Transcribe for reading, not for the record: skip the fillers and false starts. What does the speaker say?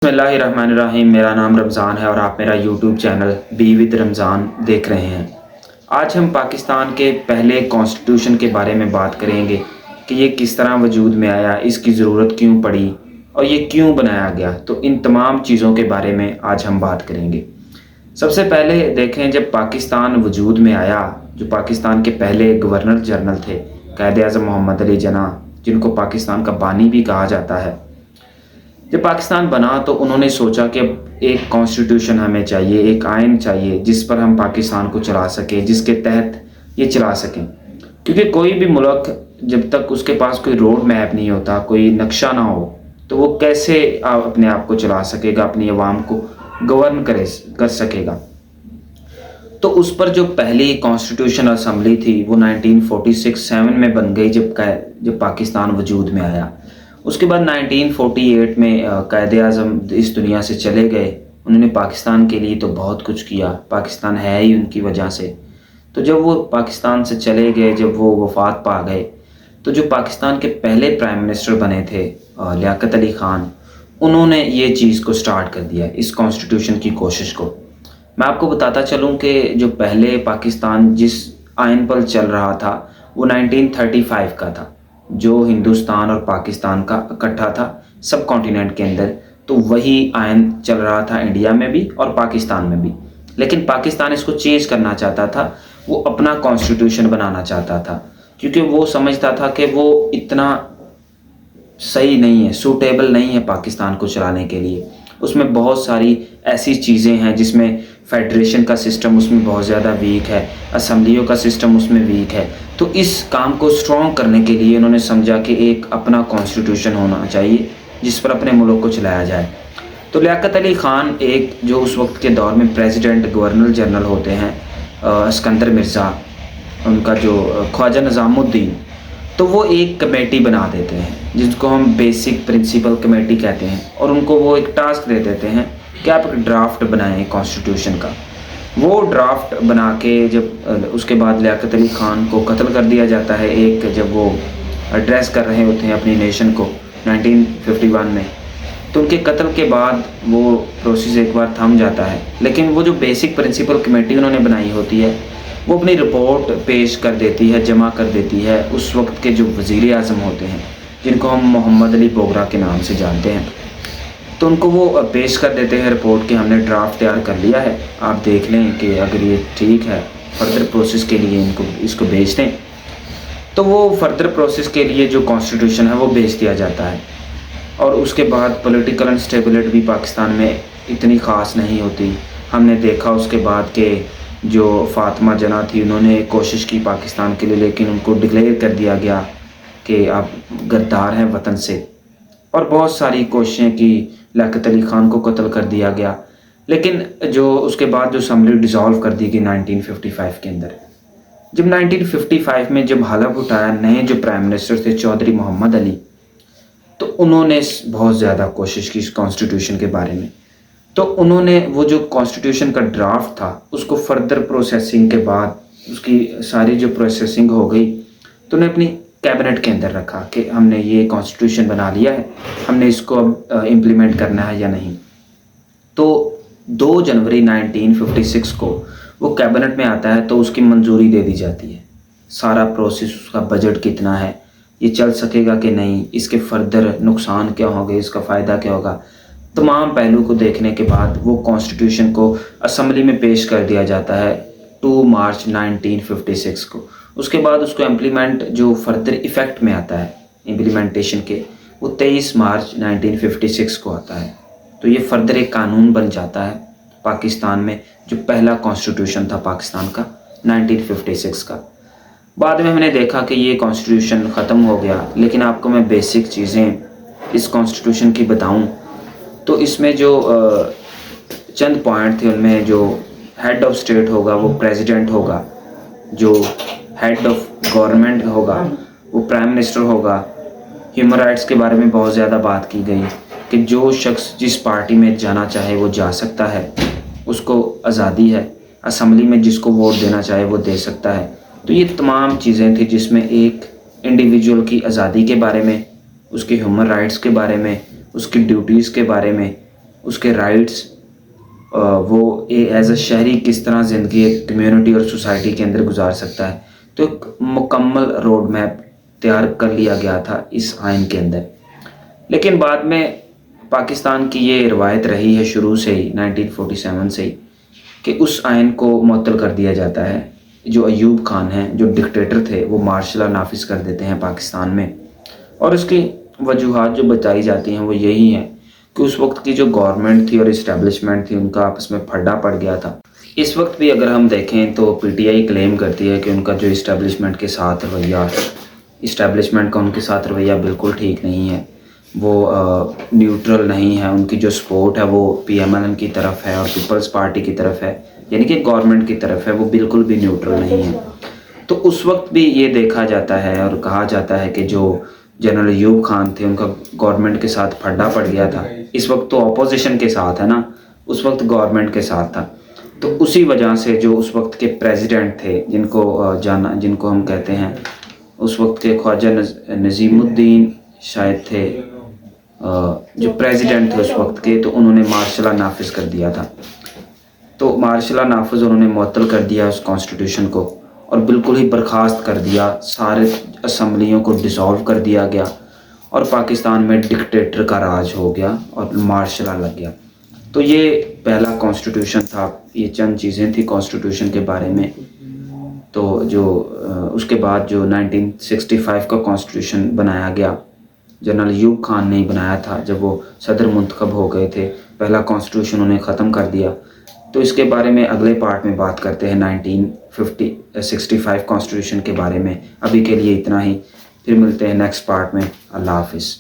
बसमिल्लाहिर्रहमानिर्रहीम। मेरा नाम रमज़ान है और आप मेरा YouTube channel be with Ramzan देख रहे हैं। आज हम पाकिस्तान के पहले कॉन्स्टिट्यूशन के बारे में बात करेंगे कि ये किस तरह वजूद में आया, इसकी ज़रूरत क्यों पड़ी और ये क्यों बनाया गया। तो इन तमाम चीज़ों के बारे में आज हम बात करेंगे। सबसे पहले देखें, जब पाकिस्तान वजूद में आया, जो पाकिस्तान के पहले गवर्नर जनरल थे कायद-ए-आज़म मोहम्मद अली जिन्ना, जिनको पाकिस्तान का बानी भी कहा जाता है, जब पाकिस्तान बना तो उन्होंने सोचा कि अब एक कॉन्स्टिट्यूशन हमें चाहिए, एक आइन चाहिए जिस पर हम पाकिस्तान को चला सकें, जिसके तहत ये चला सकें। क्योंकि कोई भी मुल्क जब तक उसके पास कोई रोड मैप नहीं होता, कोई नक्शा ना हो, तो वो कैसे अपने आप को चला सकेगा, अपनी आवाम को गवर्न कर सकेगा। तो उस पर जो पहली कॉन्स्टिट्यूशन असम्बली थी वो 1946-7 में बन गई, जब पाकिस्तान वजूद में आया। उसके बाद 1948 में कायद-ए-आज़म इस दुनिया से चले गए। उन्होंने पाकिस्तान के लिए तो बहुत कुछ किया, पाकिस्तान है ही उनकी वजह से। तो जब वो पाकिस्तान से चले गए, जब वो वफ़ात पा गए, तो जो पाकिस्तान के पहले प्राइम मिनिस्टर बने थे लियाकत अली ख़ान, उन्होंने ये चीज़ को स्टार्ट कर दिया, इस कॉन्स्टिट्यूशन की कोशिश को। मैं आपको बताता चलूँ कि जो पहले पाकिस्तान जिस आइन पर चल रहा था वो 1935 का था, जो हिंदुस्तान और पाकिस्तान का इकट्ठा था सब कॉन्टिनेंट के अंदर। तो वही आयन चल रहा था इंडिया में भी और पाकिस्तान में भी। लेकिन पाकिस्तान इसको चेंज करना चाहता था, वो अपना कॉन्स्टिट्यूशन बनाना चाहता था, क्योंकि वो समझता था कि वो इतना सही नहीं है, सूटेबल नहीं है पाकिस्तान को चलाने के लिए। उसमें बहुत सारी ऐसी चीज़ें हैं जिसमें फेडरेशन का सिस्टम उसमें बहुत ज़्यादा वीक है, असम्बलियों का सिस्टम उसमें वीक है। तो इस काम को स्ट्रॉन्ग करने के लिए उन्होंने समझा कि एक अपना कॉन्स्टिट्यूशन होना चाहिए जिस पर अपने मुल्क को चलाया जाए। तो लियाकत अली ख़ान, एक जो उस वक्त के दौर में प्रेसिडेंट गवर्नर जनरल होते हैं, सिकंदर मिर्ज़ा, उनका जो ख्वाजा निज़ामुद्दीन, तो वो एक कमेटी बना देते हैं जिसको हम बेसिक प्रिंसिपल कमेटी कहते हैं, और उनको वो एक टास्क दे देते हैं कि आप एक ड्राफ्ट बनाएं कॉन्स्टिट्यूशन का। वो ड्राफ्ट बना के जब उसके बाद लियाकत अली ख़ान को कत्ल कर दिया जाता है, एक जब वो एड्रेस कर रहे होते हैं अपनी नेशन को 1951 में। तो उनके कत्ल के बाद वो प्रोसेस एक बार थम जाता है। लेकिन वो जो बेसिक प्रिंसिपल कमेटी उन्होंने बनाई होती है, वो अपनी रिपोर्ट पेश कर देती है, जमा कर देती है उस वक्त के जो वज़ीर आज़म होते हैं, जिनको हम मोहम्मद अली बोगरा के नाम से जानते हैं। तो उनको वो पेश कर देते हैं रिपोर्ट कि हमने ड्राफ्ट तैयार कर लिया है, आप देख लें कि अगर ये ठीक है फर्दर प्रोसेस के लिए इसको भेज दें। तो वो फर्दर प्रोसेस के लिए जो कॉन्स्टिट्यूशन है वो भेज दिया जाता है। और उसके बाद पॉलिटिकल इंस्टेबिलिटी भी पाकिस्तान में इतनी ख़ास नहीं होती। हमने देखा उसके बाद के जो फ़ातिमा जना थी, उन्होंने कोशिश की पाकिस्तान के लिए, लेकिन उनको डिक्लेयर कर दिया गया कि आप गद्दार हैं वतन से। और बहुत सारी कोशिशें की, लियाकत अली ख़ान को कत्ल कर दिया गया। लेकिन जो उसके बाद जो असम्बली डिज़ोल्व कर दी गई 1955 के अंदर। जब 1955 में जब हलफ उठाया नए जो प्राइम मिनिस्टर थे चौधरी मोहम्मद अली, तो उन्होंने बहुत ज़्यादा कोशिश की इस कॉन्स्टिट्यूशन के बारे में। तो उन्होंने वो जो कॉन्स्टिट्यूशन का ड्राफ्ट था उसको फर्दर प्रोसेसिंग के बाद, उसकी सारी जो प्रोसेसिंग हो गई, तो उन्हें अपनी कैबिनेट के अंदर रखा कि हमने ये कॉन्स्टिट्यूशन बना लिया है, हमने इसको अब इम्प्लीमेंट करना है या नहीं। तो 2 जनवरी 1956 को वो कैबिनेट में आता है, तो उसकी मंजूरी दे दी जाती है। सारा प्रोसेस, उसका बजट कितना है, ये चल सकेगा कि नहीं, इसके फर्दर नुकसान क्या होंगे, इसका फ़ायदा क्या होगा, तमाम पहलू को देखने के बाद वो कॉन्स्टिट्यूशन को असम्बली में पेश कर दिया जाता है 2 मार्च 1956 को। उसके बाद उसको इम्प्लीमेंट जो फर्दर इफ़ेक्ट में आता है इम्प्लीमेंटेशन के, वो 23 मार्च 1956 को आता है। तो ये फर्दर एक कानून बन जाता है पाकिस्तान में, जो पहला कॉन्स्टिट्यूशन था पाकिस्तान का 1956 का। बाद में हमने देखा कि ये कॉन्स्टिट्यूशन ख़त्म हो गया। लेकिन आपको मैं बेसिक चीज़ें इस कॉन्स्टिट्यूशन की बताऊं, तो इसमें जो चंद पॉइंट थे, उनमें जो हेड ऑफ स्टेट होगा वो प्रेसिडेंट होगा, जो हेड ऑफ गवर्नमेंट होगा वो प्राइम मिनिस्टर होगा। ह्यूमन राइट्स के बारे में बहुत ज़्यादा बात की गई कि जो शख्स जिस पार्टी में जाना चाहे वो जा सकता है, उसको आज़ादी है। असम्बली में जिसको वोट देना चाहे वो दे सकता है। तो ये तमाम चीज़ें थी जिसमें एक इंडिविजुअल की आज़ादी के बारे में, उसके ह्यूमन राइट्स के बारे में, उसकी ड्यूटीज़ के बारे में, اس کے رائٹس، وہ ایز اے شہری کس طرح زندگی ایک کمیونٹی اور سوسائٹی کے اندر گزار سکتا ہے. تو ایک مکمل روڈ میپ تیار کر لیا گیا تھا اس آئین کے اندر. لیکن بعد میں پاکستان کی یہ روایت رہی ہے شروع سے ہی 1947 سے ہی کہ اس آئین کو معطل کر دیا جاتا ہے. جو ایوب خان ہیں جو ڈکٹیٹر تھے وہ مارشل لا نافذ کر دیتے ہیں پاکستان میں، اور اس کی وجوہات جو بتائی جاتی ہیں وہ یہی ہیں کہ اس وقت کی جو گورنمنٹ تھی اور اسٹیبلشمنٹ تھی ان کا آپس میں پھڈا پڑ گیا تھا. اس وقت بھی اگر ہم دیکھیں تو پی ٹی آئی کلیم کرتی ہے کہ ان کا جو اسٹیبلشمنٹ کے ساتھ رویہ، اسٹیبلشمنٹ کا ان کے ساتھ رویہ بالکل ٹھیک نہیں ہے، وہ نیوٹرل نہیں ہے. ان کی جو سپورٹ ہے وہ پی ایم ایل این کی طرف ہے اور پیپلز پارٹی کی طرف ہے، یعنی کہ گورنمنٹ کی طرف ہے، وہ بالکل بھی نیوٹرل نہیں ہے. تو اس وقت بھی یہ دیکھا جاتا ہے اور کہا جاتا ہے کہ جو جنرل ایوب خان تھے ان کا گورنمنٹ کے ساتھ پھڈا پڑ گیا تھا. اس وقت تو اپوزیشن کے ساتھ ہے نا، اس وقت گورنمنٹ کے ساتھ تھا. تو اسی وجہ سے جو اس وقت کے پریزیڈنٹ تھے جن کو ہم کہتے ہیں اس وقت کے خواجہ نظیم الدین شاید تھے جو پریزیڈنٹ تھے اس وقت کے، تو انہوں نے مارشل لا نافذ کر دیا تھا. تو مارشل لا نافذ انہوں نے معطل کر دیا اس کانسٹیٹیوشن کو اور بالکل ہی برخاست کر دیا. سارے اسمبلیوں کو ڈیزالو کر دیا گیا اور پاکستان میں ڈکٹیٹر کا راج ہو گیا اور مارشل لا لگ گیا. تو یہ پہلا کانسٹیٹیوشن تھا. یہ چند چیزیں تھیں کانسٹیٹیوشن کے بارے میں. تو جو اس کے بعد جو 1965 کا کانسٹیٹیوشن بنایا گیا، جنرل ایوب خان نے ہی بنایا تھا جب وہ صدر منتخب ہو گئے تھے. پہلا کانسٹیٹیوشن انہوں نے ختم کر دیا. تو اس کے بارے میں اگلے پارٹ میں بات کرتے ہیں 1965 کانسٹیٹیوشن کے بارے میں. ابھی کے لیے اتنا ہی، پھر ملتے ہیں نیکسٹ پارٹ میں. اللہ حافظ.